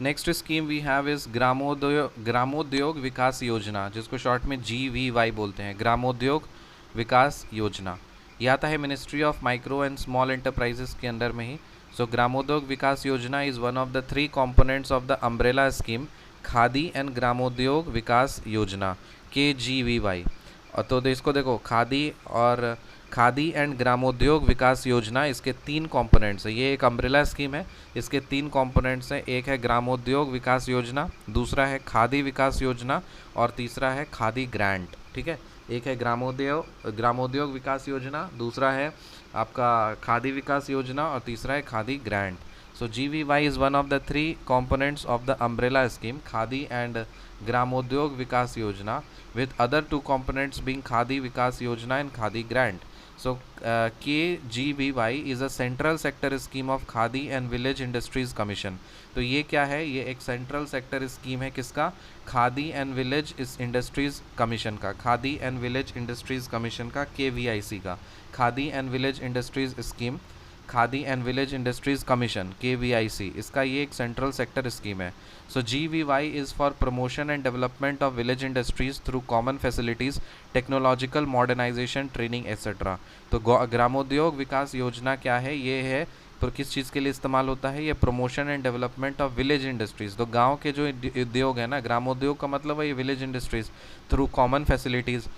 Next scheme we have is Gramodyog Vikas योजना, जिसको short में GVY बोलते हैं, ग्रामोद्योग विकास योजना। ये आता है ministry of micro and small enterprises के अंडर में ही। सो ग्रामोद्योग विकास योजना is one of the 3 components of the umbrella scheme Khadi and ग्रामोद्योग विकास योजना, KGVY। और तो इसको देखो, खादी एंड ग्रामोद्योग विकास योजना, इसके 3 कंपोनेंट्स है। ये एक अम्ब्रेला स्कीम है, इसके 3 कंपोनेंट्स हैं। एक है ग्रामोद्योग विकास योजना, दूसरा है खादी विकास योजना, और तीसरा है खादी ग्रांट। ठीक है, एक है ग्रामोद्योग विकास योजना, दूसरा है आपका खादी विकास योजना, और तीसरा है khadi grant. So GVY is one of the 3 components of the umbrella scheme, Khadi and Gramodyog Vikas Yojana, with other 2 components being Khadi Vikas Yojana and Khadi Grant. So KGVY is a central sector scheme of Khadi and Village Industries Commission. तो ये क्या है? ये एक central sector scheme है, किसका? Khadi and village industries commission का, Khadi and village industries commission का, KVIC का, Khadi and village industries scheme, Khadi and village industries commission, KVIC, इसका ये एक सेंट्रल सेक्टर स्कीम है। So GVY is for promotion and development of village industries through common facilities, technological modernisation, training etcetera. तो ग्रामोद्योग विकास योजना क्या है? ये है तो किस चीज़ के लिए इस्तेमाल होता है? ये promotion and development of village industries. तो गांव के जो उद्योग है ना, ग्रामोद्योग का मतलब है ये village industries, through common facilities,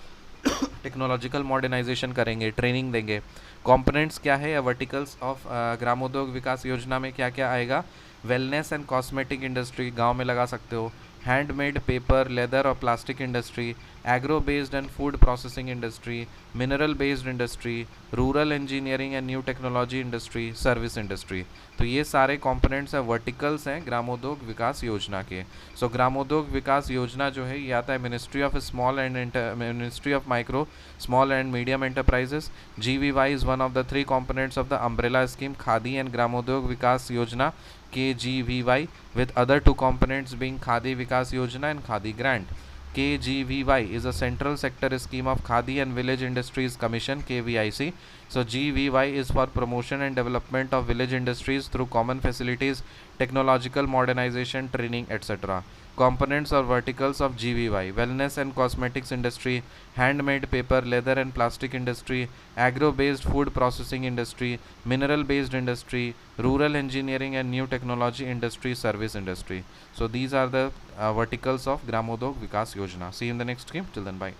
technological modernization करेंगे, ट्रेनिंग देंगे। कंपोनेंट्स क्या है या वर्टिकल्स ऑफ ग्रामोद्योग विकास योजना में क्या क्या आएगा? वेलनेस एंड कॉस्मेटिक इंडस्ट्री, गांव में लगा सकते हो, हैंडमेड पेपर, लेदर और plastic industry, agro based and food processing industry, mineral based industry, rural engineering and new technology industry, service industry. तो ये सारे कंपोनेंट्स हैं, वर्टिकल्स हैं ग्रामोद्योग विकास योजना के। सो ग्रामोद्योग विकास योजना जो है ये आता है ministry of micro small and medium enterprises. GVY is one of the 3 components of the umbrella scheme Khadi and ग्रामोद्योग विकास योजना, KGVY, with other 2 components being Khadi Vikas Yojana and Khadi Grant. KGVY is a central sector scheme of Khadi and Village Industries Commission, KVIC. So GVY is for promotion and development of village industries through common facilities, technological modernization, training, etc. Components or verticals of GVY: wellness and cosmetics industry, handmade paper, leather and plastic industry, agro-based food processing industry, mineral-based industry, rural engineering and new technology industry, service industry. So these are the verticals of Gramodog Vikas Yojana. See you in the next game. Till then, bye.